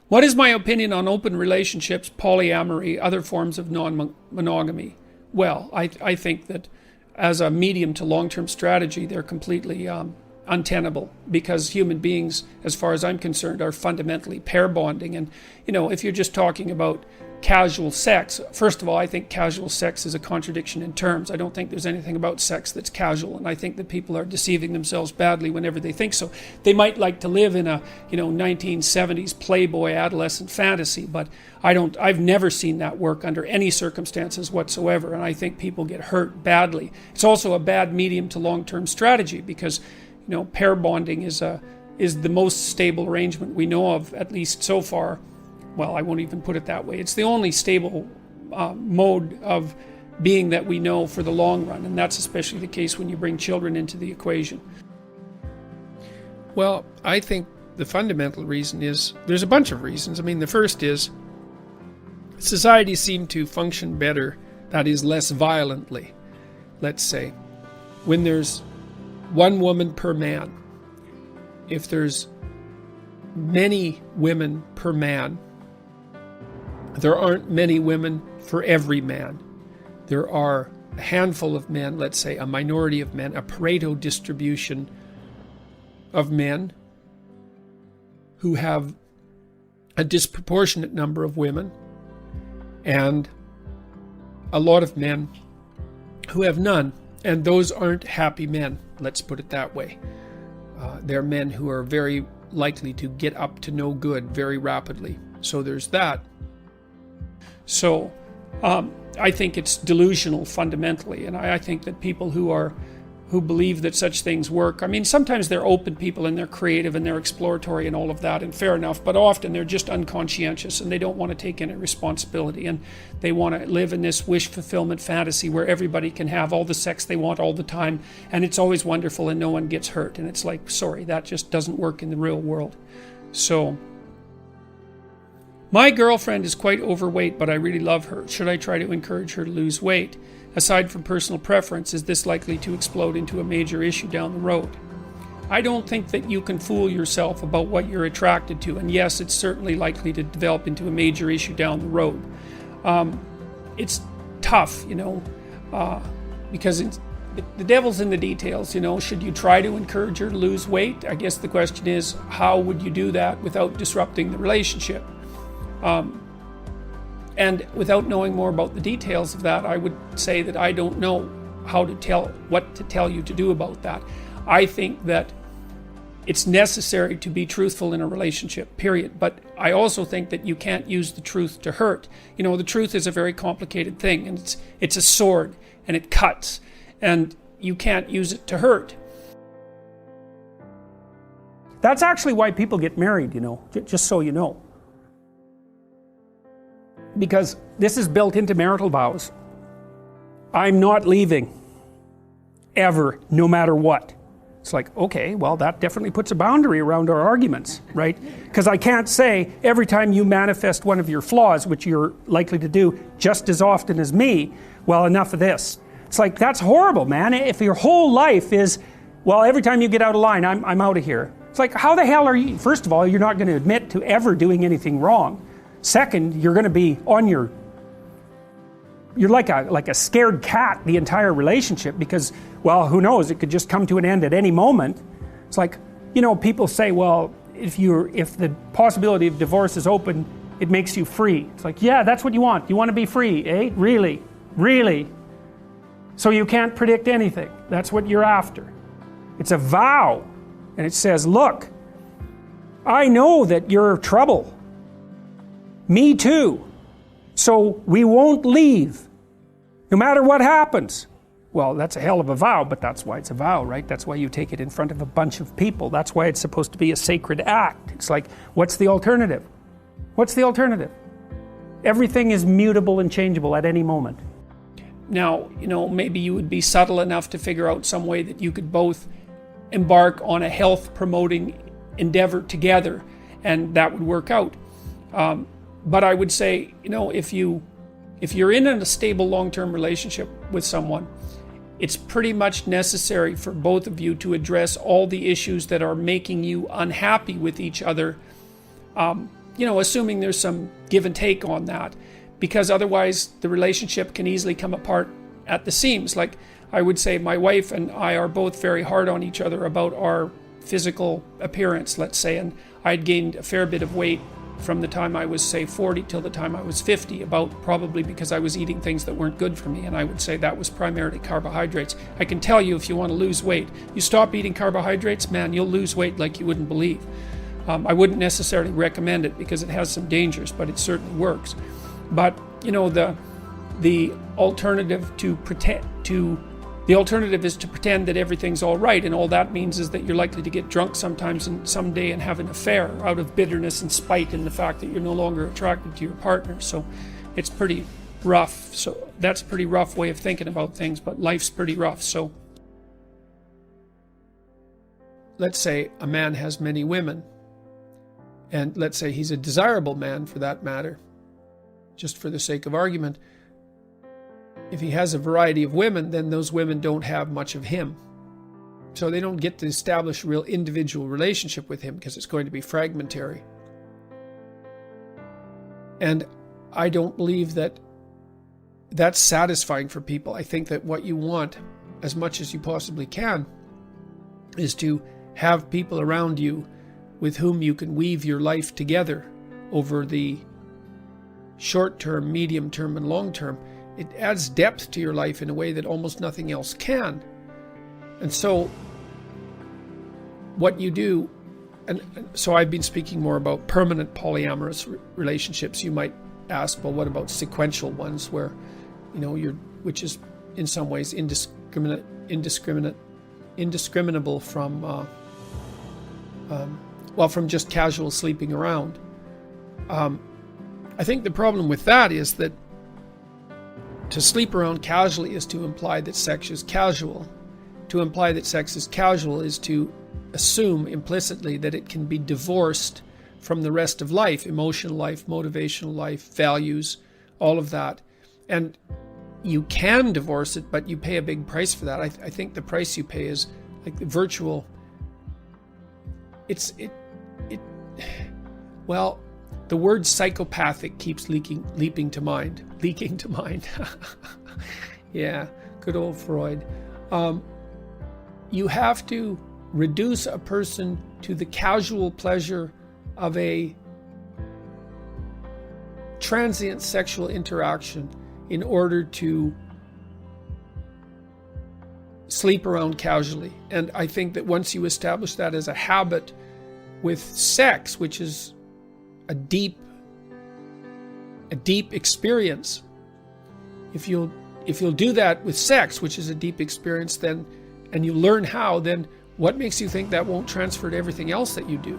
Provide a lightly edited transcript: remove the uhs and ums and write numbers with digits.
What is my opinion on open relationships, polyamory, other forms of non-monogamy? Well, I think that as a medium to long-term strategy, they're completely untenable, because human beings, as far as I'm concerned, are fundamentally pair bonding. And, if you're just talking about casual sex, first of all, I think casual sex is a contradiction in terms. I don't think there's anything about sex that's casual, and I think that people are deceiving themselves badly whenever they think so. They might like to live in a 1970s Playboy adolescent fantasy, but I've never seen that work under any circumstances whatsoever, and I think people get hurt badly. It's also a bad medium to long-term strategy, because pair bonding is the most stable arrangement we know of, at least so far. Well, I won't even put it that way. It's the only stable mode of being that we know for the long run, and that's especially the case when you bring children into the equation. Well, I think the fundamental reason is, there's a bunch of reasons. I mean, the first is, societies seem to function better, that is, less violently. Let's say, when there's one woman per man. If there's many women per man, there aren't many women for every man. There are a handful of men, let's say a minority of men, a Pareto distribution of men who have a disproportionate number of women, and a lot of men who have none. And those aren't happy men, let's put it that way. They're men who are very likely to get up to no good very rapidly. So there's that. So I think it's delusional fundamentally, and I think that people who believe that such things work, I mean, sometimes they're open people and they're creative and they're exploratory and all of that, and fair enough, but often they're just unconscientious and they don't want to take any responsibility, and they want to live in this wish fulfillment fantasy where everybody can have all the sex they want all the time, and it's always wonderful and no one gets hurt. And it's like, sorry, that just doesn't work in the real world. So, my girlfriend is quite overweight, but I really love her. Should I try to encourage her to lose weight? Aside from personal preference, is this likely to explode into a major issue down the road? I don't think that you can fool yourself about what you're attracted to, and yes, it's certainly likely to develop into a major issue down the road. It's tough, because the devil's in the details. Should you try to encourage her to lose weight? I guess the question is, how would you do that without disrupting the relationship? And without knowing more about the details of that, I would say that I don't know what to tell you to do about that. I think that it's necessary to be truthful in a relationship, period. But I also think that you can't use the truth to hurt. The truth is a very complicated thing, and it's a sword, and it cuts, and you can't use it to hurt. That's actually why people get married, just so you know. Because this is built into marital vows. I'm not leaving. Ever, no matter what. It's like, okay, well, that definitely puts a boundary around our arguments, right? Because I can't say every time you manifest one of your flaws, which you're likely to do just as often as me, well, enough of this. It's like, that's horrible, man. If your whole life is, well, every time you get out of line, I'm out of here. It's like, how the hell are you? First of all, you're not going to admit to ever doing anything wrong. Second, you're going to be you're like a scared cat the entire relationship, because, well, who knows, it could just come to an end at any moment. It's like, people say, well, if the possibility of divorce is open, it makes you free. It's like, yeah, that's what you want. You want to be free, eh? Really? Really? So you can't predict anything. That's what you're after. It's a vow. And it says, look, I know that you're trouble. Me too. So we won't leave, no matter what happens. Well, that's a hell of a vow, but that's why it's a vow, right? That's why you take it in front of a bunch of people. That's why it's supposed to be a sacred act. It's like, what's the alternative? What's the alternative? Everything is mutable and changeable at any moment. Now, maybe you would be subtle enough to figure out some way that you could both embark on a health-promoting endeavor together, and that would work out. But I would say, if you're in a stable long-term relationship with someone, it's pretty much necessary for both of you to address all the issues that are making you unhappy with each other assuming there's some give and take on that, because otherwise the relationship can easily come apart at the seams. Like I would say my wife and I are both very hard on each other about our physical appearance, let's say, and I'd gained a fair bit of weight from the time I was, say, 40 till the time I was 50, probably because I was eating things that weren't good for me, and I would say that was primarily carbohydrates. I can tell you, if you want to lose weight, you stop eating carbohydrates, man, you'll lose weight like you wouldn't believe. I wouldn't necessarily recommend it because it has some dangers, but it certainly works. But the alternative the alternative is to pretend that everything's all right, and all that means is that you're likely to get drunk someday and have an affair out of bitterness and spite in the fact that you're no longer attracted to your partner. So it's pretty rough. So that's a pretty rough way of thinking about things, but life's pretty rough. So let's say a man has many women, and let's say he's a desirable man for that matter, just for the sake of argument. If he has a variety of women, then those women don't have much of him. So they don't get to establish a real individual relationship with him because it's going to be fragmentary. And I don't believe that that's satisfying for people. I think that what you want, as much as you possibly can, is to have people around you with whom you can weave your life together over the short term, medium term, and long term. It adds depth to your life in a way that almost nothing else can. And so what you do, and so I've been speaking more about permanent polyamorous relationships. You might ask, well, what about sequential ones where, which is in some ways indiscriminable from, from just casual sleeping around. I think the problem with that is that to sleep around casually is to imply that sex is casual. To imply that sex is casual is to assume implicitly that it can be divorced from the rest of life, emotional life, motivational life, values, all of that. And you can divorce it, but you pay a big price for that. I think the price you pay is like the virtual. The word psychopathic keeps leaping to mind. Yeah, good old Freud. You have to reduce a person to the casual pleasure of a transient sexual interaction in order to sleep around casually. And I think that once you establish that as a habit with sex, which is a deep experience, if you'll do that with sex, which is a deep experience, then, and you learn how, then what makes you think that won't transfer to everything else that you do?